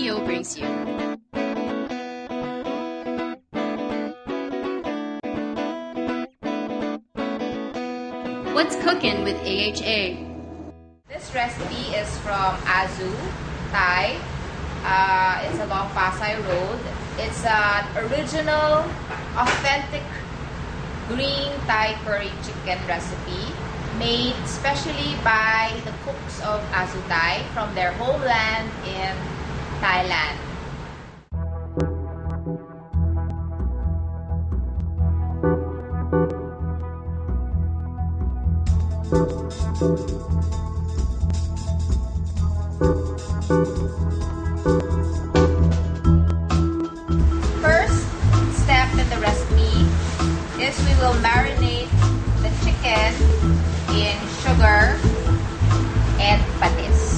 video brings you. What's cooking with AHA? This recipe is from Azu, Thai. It's along Pasay Road. It's an original, authentic green Thai curry chicken recipe made specially by the cooks of Azu Thai from their homeland in Thailand. First step in the recipe is we will marinate the chicken in sugar and patis.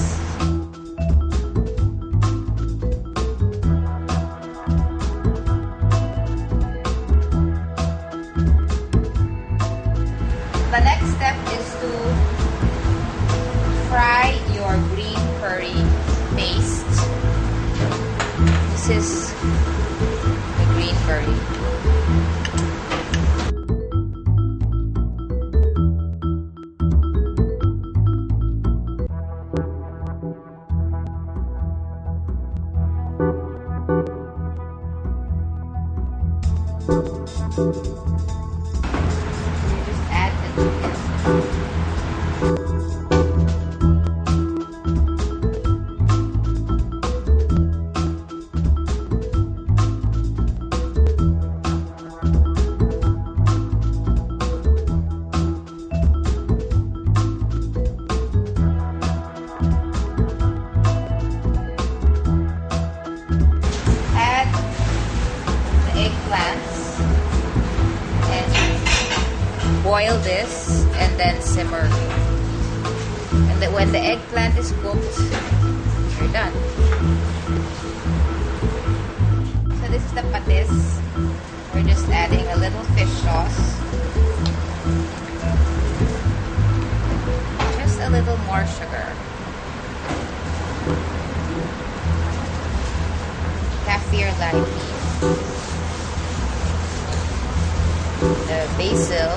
The next step is to fry your green curry paste. This is the green curry. Just add the chicken. Add the eggplants and boil this and then simmer. And then when the eggplant is cooked, you're done. So this is the patis. We're just adding a little fish sauce. Just a little more sugar. Kaffir light, the basil,